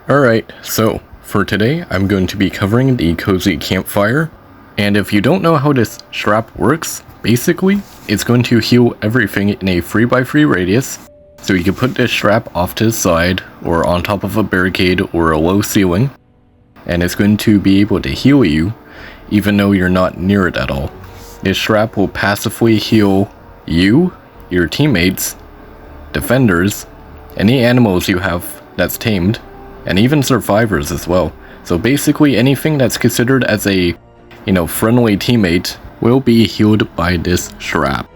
Alright, so for today I'm going to be covering the cozy campfire, and if you don't know how this strap works, basically it's going to heal everything in a 3x3 radius, so you can put this strap off to the side or on top of a barricade or a low ceiling, and it's going to be able to heal you even though you're not near it at all. This strap will passively heal you, your teammates, defenders, any animals you have that's tamed, and even survivors as well. So basically anything that's considered as a, friendly teammate will be healed by this strap.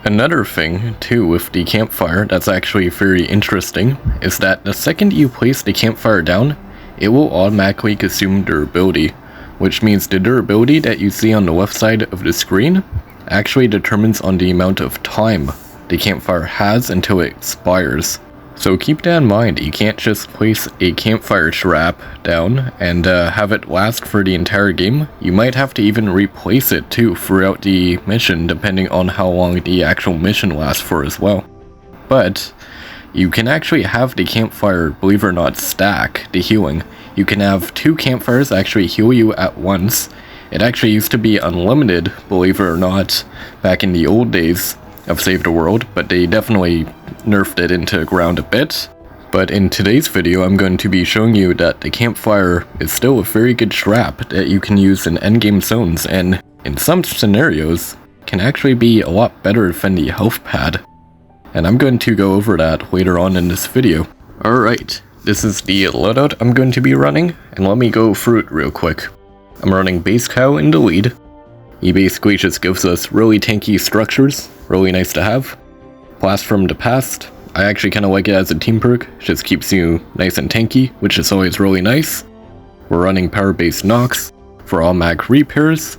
Another thing too with the campfire that's actually very interesting is that the second you place the campfire down, it will automatically consume durability, which means the durability that you see on the left side of the screen actually determines on the amount of time the campfire has until it expires. So keep that in mind, you can't just place a campfire strap down and have it last for the entire game. You might have to even replace it too throughout the mission, depending on how long the actual mission lasts for as well. But you can actually have the campfire, believe it or not, stack the healing. You can have 2 campfires actually heal you at once. It actually used to be unlimited, believe it or not, back in the old days of Save the World, but they definitely nerfed it into ground a bit. But in today's video I'm going to be showing you that the campfire is still a very good strap that you can use in endgame zones, and in some scenarios can actually be a lot better than the health pad. And I'm going to go over that later on in this video. Alright, this is the loadout I'm going to be running, and let me go through it real quick. I'm running Base Cow in the lead. He basically just gives us really tanky structures, really nice to have. Blast from the Past, I actually kind of like it as a team perk, just keeps you nice and tanky, which is always really nice. We're running Power Base Knox for all mag repairs.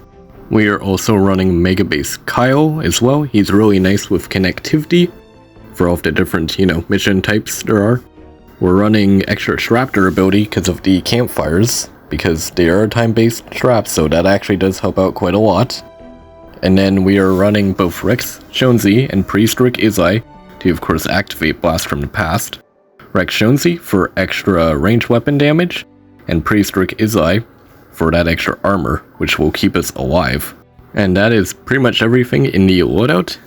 We are also running Mega Base Kyle as well. He's really nice with connectivity for all of the different, mission types there are. We're running extra strap durability because of the campfires, because they are time-based straps, so that actually does help out quite a lot. And then we are running both Rex Jonesy and Priest Rick Izai to of course activate Blast from the Past. Rex Jonesy for extra range weapon damage, and Priest Rick Izai for that extra armor, which will keep us alive. And that is pretty much everything in the loadout.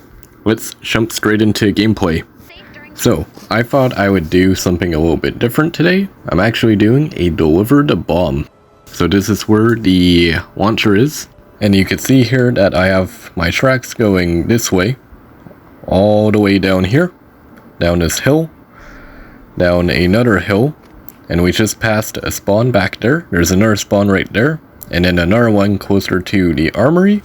Let's jump straight into gameplay. So, I thought I would do something a little bit different today. I'm actually doing a Deliver the Bomb. So this is where the launcher is, and you can see here that I have my tracks going this way, all the way down here, down this hill, down another hill, and we just passed a spawn back there. There's another spawn right there, and then another one closer to the armory,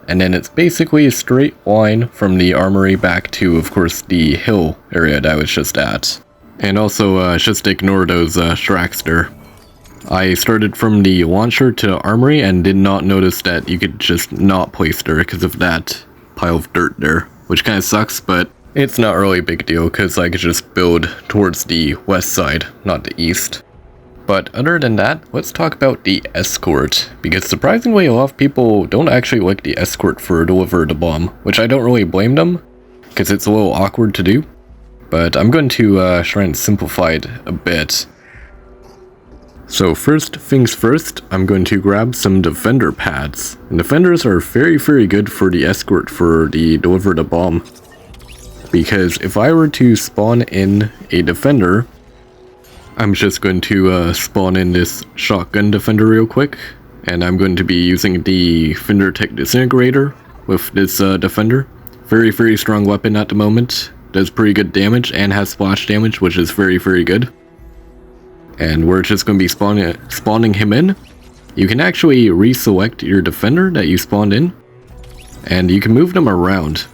and then it's basically a straight line from the armory back to, of course, the hill area that I was just at. And also, just ignore those tracks there. I started from the launcher to the armory and did not notice that you could just not place there because of that pile of dirt there, which kind of sucks, but it's not really a big deal because I could just build towards the west side, not the east. But other than that, let's talk about the escort, because surprisingly a lot of people don't actually like the escort for Deliver the Bomb, which I don't really blame them, because it's a little awkward to do. But I'm going to try and simplify it a bit. So first things first, I'm going to grab some defender pads. And defenders are very, very good for the escort for the Deliver the Bomb. Because if I were to spawn in a defender, I'm just going to spawn in this shotgun defender real quick. And I'm going to be using the Findertech Disintegrator with this defender. Very, very strong weapon at the moment. Does pretty good damage and has splash damage, which is very, very good. And we're just going to be spawning him in. You can actually reselect your defender that you spawned in, and you can move them around.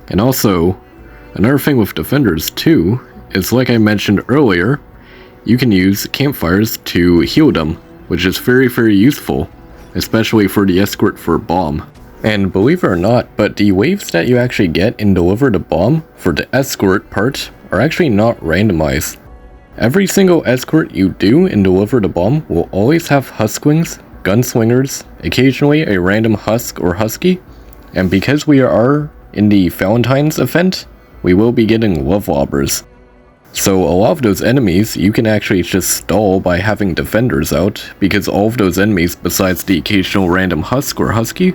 And also, another thing with defenders too, is like I mentioned earlier, you can use campfires to heal them, which is very, very useful, especially for the escort for bomb. And believe it or not, but the waves that you actually get in Deliver the Bomb for the escort part are actually not randomized. Every single escort you do in Deliver the Bomb will always have husklings, gunslingers, occasionally a random husk or husky, and because we are in the Valentine's event, we will be getting love lobbers. So a lot of those enemies you can actually just stall by having defenders out, because all of those enemies besides the occasional random husk or husky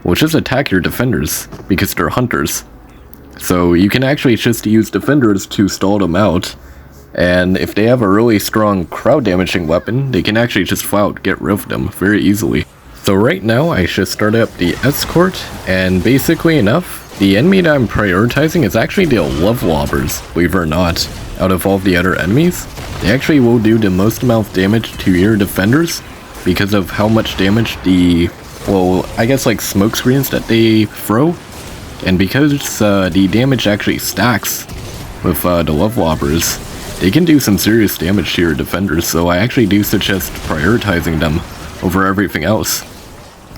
will just attack your defenders because they're hunters. So you can actually just use defenders to stall them out, and if they have a really strong crowd damaging weapon, they can actually just flat out get rid of them very easily. So right now I just started up the escort, and basically enough, the enemy that I'm prioritizing is actually the love lobbers, believe it or not. Out of all the other enemies, they actually will do the most amount of damage to your defenders because of how much damage the, well, I guess like smoke screens that they throw, and because the damage actually stacks with the love lobbers, they can do some serious damage to your defenders, so I actually do suggest prioritizing them over everything else.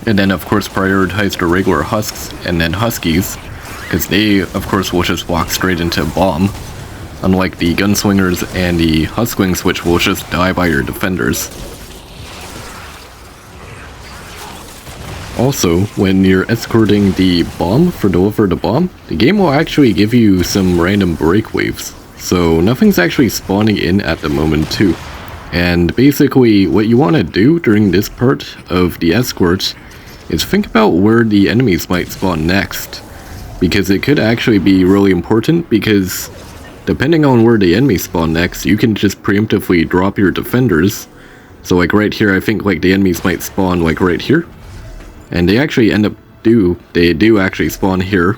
And then of course prioritize the regular husks and then huskies, because they of course will just walk straight into bomb, unlike the gunslingers and the husklings, which will just die by your defenders. Also, when you're escorting the bomb for deliver the bomb, the game will actually give you some random break waves, so nothing's actually spawning in at the moment too. And basically what you want to do during this part of the escort is think about where the enemies might spawn next, because it could actually be really important, because depending on where the enemies spawn next, you can just preemptively drop your defenders. So like right here, I think like the enemies might spawn like right here, and they actually they do actually spawn here.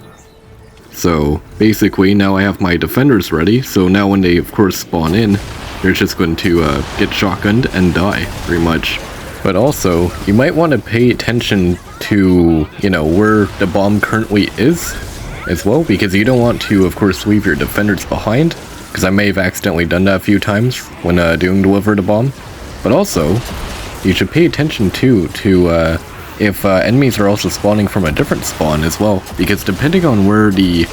So basically now I have my defenders ready, so now when they of course spawn in, they're just going to get shotgunned and die, pretty much. But also, you might want to pay attention to, you know, where the bomb currently is as well, because you don't want to, of course, leave your defenders behind, because I may have accidentally done that a few times when doing deliver the bomb. But also, you should pay attention too to if enemies are also spawning from a different spawn as well, because depending on where the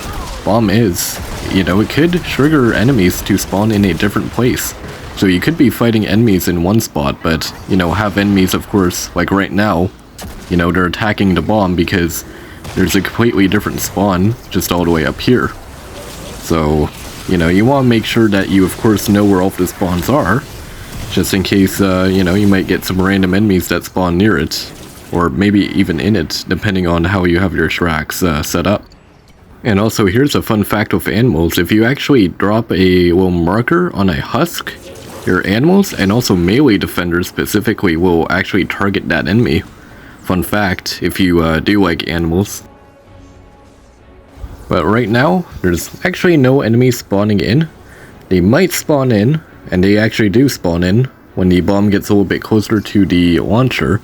bomb is, you know, it could trigger enemies to spawn in a different place. So you could be fighting enemies in one spot, but, you know, have enemies, of course, like right now, you know, they're attacking the bomb because there's a completely different spawn just all the way up here. So, you know, you want to make sure that you, of course, know where all of the spawns are, just in case, you know, you might get some random enemies that spawn near it, or maybe even in it, depending on how you have your tracks set up. And also, here's a fun fact with animals: if you actually drop a little marker on a husk, your animals and also melee defenders specifically will actually target that enemy. Fun fact, if you do like animals. But right now, there's actually no enemies spawning in. They might spawn in, and they actually do spawn in, when the bomb gets a little bit closer to the launcher.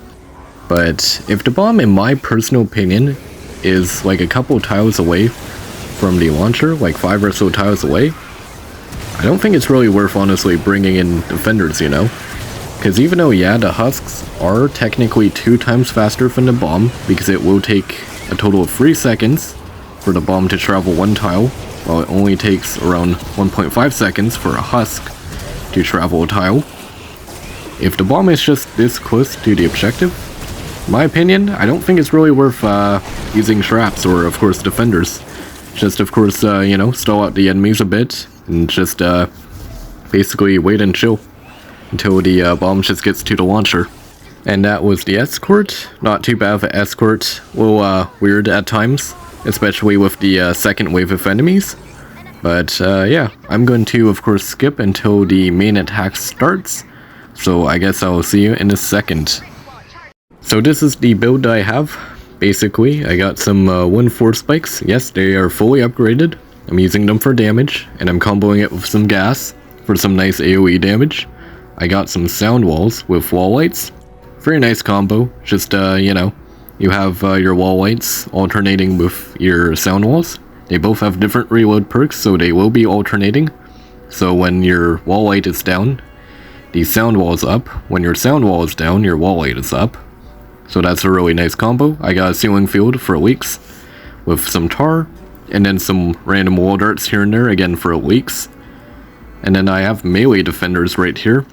But if the bomb, in my personal opinion, is like a couple tiles away from the launcher, like 5 or so tiles away, I don't think it's really worth honestly bringing in defenders, you know? Because even though, yeah, the husks are technically 2 times faster than the bomb, because it will take a total of 3 seconds for the bomb to travel 1 tile, while it only takes around 1.5 seconds for a husk to travel a tile. If the bomb is just this close to the objective, in my opinion, I don't think it's really worth using traps or, of course, defenders. Just, of course, you know, stall out the enemies a bit, and just basically wait and chill until the bomb just gets to the launcher. And that was the escort. Not too bad of an escort. A little weird at times, especially with the second wave of enemies. But yeah, I'm going to, of course, skip until the main attack starts. So I guess I'll see you in a second. So this is the build I have. Basically, I got some 1-4 spikes. Yes, they are fully upgraded. I'm using them for damage, and I'm comboing it with some gas for some nice AoE damage. I got some sound walls with wall lights. Very nice combo. Just, you know, you have your wall lights alternating with your sound walls. They both have different reload perks, so they will be alternating. So when your wall light is down, the sound wall is up. When your sound wall is down, your wall light is up. So that's a really nice combo. I got a ceiling field for leaks with some tar, and then some random wall darts here and there, again for leaks. And then I have melee defenders right here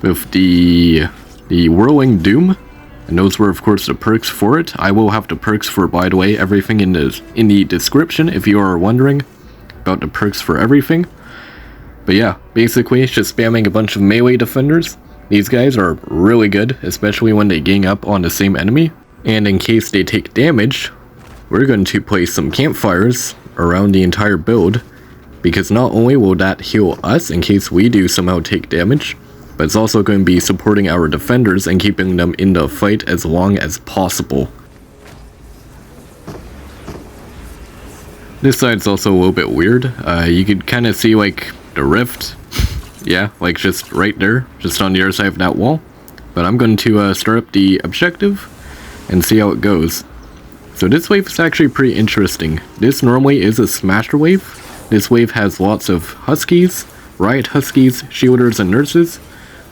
with the Whirling Doom, and those were of course the perks for it. I will have the perks for, by the way, everything in the description if you are wondering about the perks for everything. But yeah, basically it's just spamming a bunch of melee defenders. These guys are really good, especially when they gang up on the same enemy. And in case they take damage, we're going to place some campfires around the entire build, because not only will that heal us in case we do somehow take damage, but it's also going to be supporting our defenders and keeping them in the fight as long as possible. This side's also a little bit weird. You could kind of see like the rift. Yeah, like just right there, just on the other side of that wall. But I'm going to start up the objective and see how it goes. So this wave is actually pretty interesting. This normally is a smasher wave. This wave has lots of huskies, riot huskies, shielders, and nurses.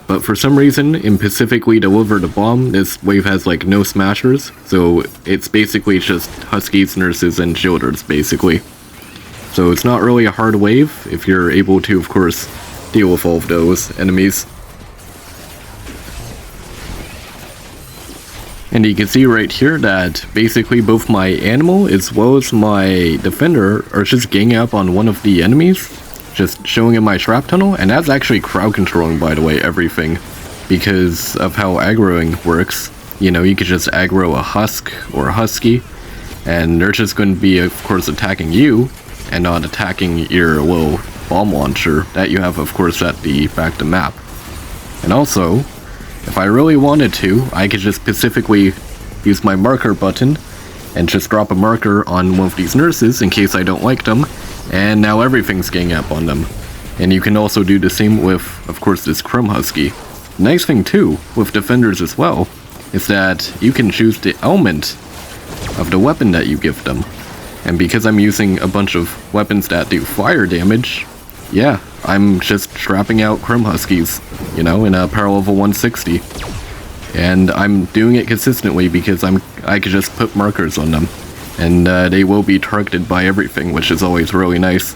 But for some reason, in Pacifically Deliver the Bomb, this wave has like no smashers. So it's basically just huskies, nurses, and shielders, basically. So it's not really a hard wave if you're able to, of course, deal with all of those enemies. And you can see right here that basically both my animal as well as my defender are just ganging up on one of the enemies, just showing in my trap tunnel, and that's actually crowd controlling, by the way, everything, because of how aggroing works. You know, you could just aggro a husk or a husky, and they're just going to be, of course, attacking you, and not attacking your little bomb launcher that you have, of course, at the back of the map. And also, if I really wanted to, I could just specifically use my marker button and just drop a marker on one of these nurses in case I don't like them, and now everything's ganging up on them. And you can also do the same with, of course, this Chrome Husky. Nice thing too, with defenders as well, is that you can choose the element of the weapon that you give them. And because I'm using a bunch of weapons that do fire damage, yeah, I'm just strapping out Chrome Huskies, you know, in a power level 160. And I'm doing it consistently because I could just put markers on them. And they will be targeted by everything, which is always really nice.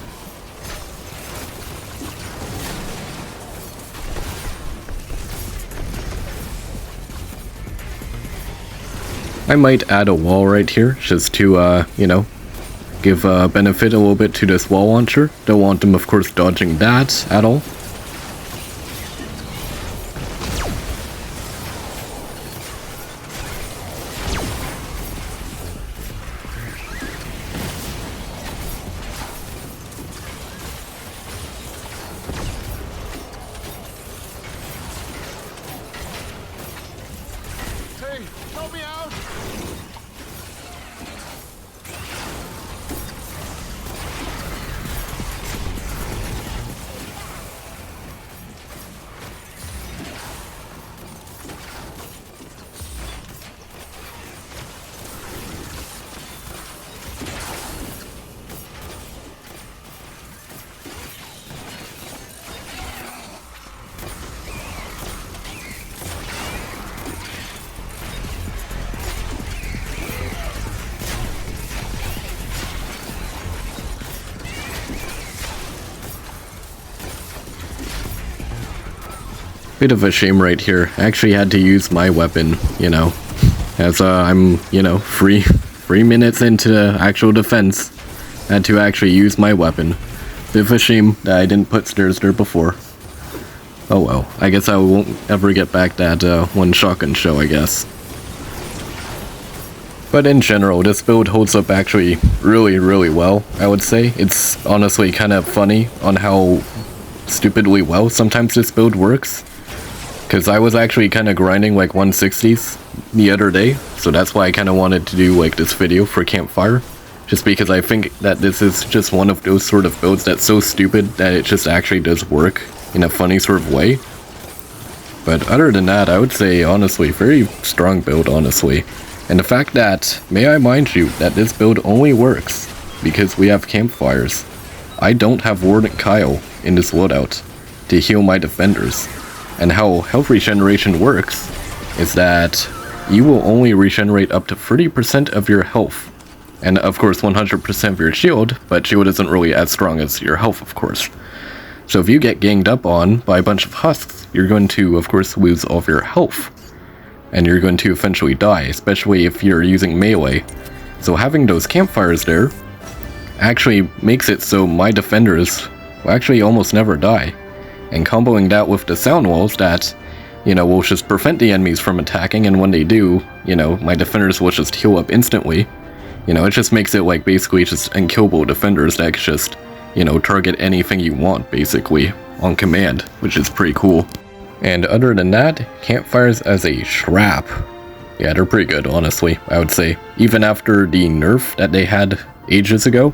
I might add a wall right here, just to, you know, give benefit a little bit to this wall launcher. Don't want them, of course, dodging that at all. Hey, help me out! Bit of a shame right here. I actually had to use my weapon, you know, as I'm, you know, 3 minutes into actual defense. Had to actually use my weapon. Bit of a shame that I didn't put stairs there before. Oh well, I guess I won't ever get back that one shotgun show, I guess. But in general, this build holds up actually really well, I would say. It's honestly kind of funny on how stupidly well sometimes this build works. Because I was actually kind of grinding like 160s the other day, so that's why I kind of wanted to do like this video for Campfire. Just because I think that this is just one of those sort of builds that's so stupid that it just actually does work in a funny sort of way. But other than that, I would say honestly, very strong build, honestly. And the fact that, may I mind you, that this build only works because we have campfires. I don't have Warden Kyle in this loadout to heal my defenders. And how health regeneration works is that you will only regenerate up to 30% of your health. And of course 100% of your shield, but shield isn't really as strong as your health, of course. So if you get ganged up on by a bunch of husks, you're going to, of course, lose all of your health. And you're going to eventually die, especially if you're using melee. So having those campfires there actually makes it so my defenders will actually almost never die. And comboing that with the sound walls that, will just prevent the enemies from attacking, and when they do, my defenders will just heal up instantly. It just makes it like basically just unkillable defenders that can just, target anything you want basically on command, which is pretty cool. And other than that, campfires as a strap, yeah, they're pretty good, honestly, I would say. Even after the nerf that they had ages ago,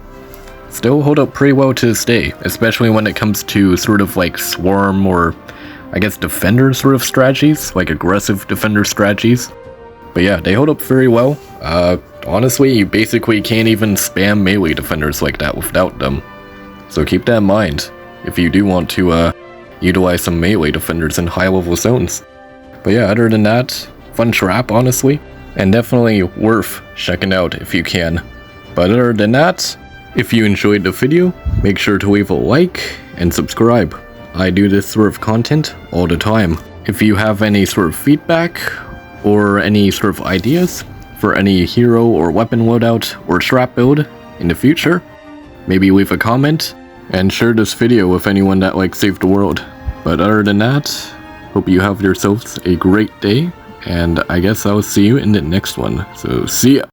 still hold up pretty well to this day, especially when it comes to sort of like swarm or, I guess, defender sort of strategies, like aggressive defender strategies. But yeah, they hold up very well. Honestly, you basically can't even spam melee defenders like that without them. So keep that in mind if you do want to utilize some melee defenders in high level zones. But yeah, other than that, fun trap, honestly, and definitely worth checking out if you can. But other than that, if you enjoyed the video, make sure to leave a like and subscribe. I do this sort of content all the time. If you have any sort of feedback or any sort of ideas for any hero or weapon loadout or trap build in the future, maybe leave a comment and share this video with anyone that likes Save the World. But other than that, hope you have yourselves a great day, and I guess I'll see you in the next one. So see ya!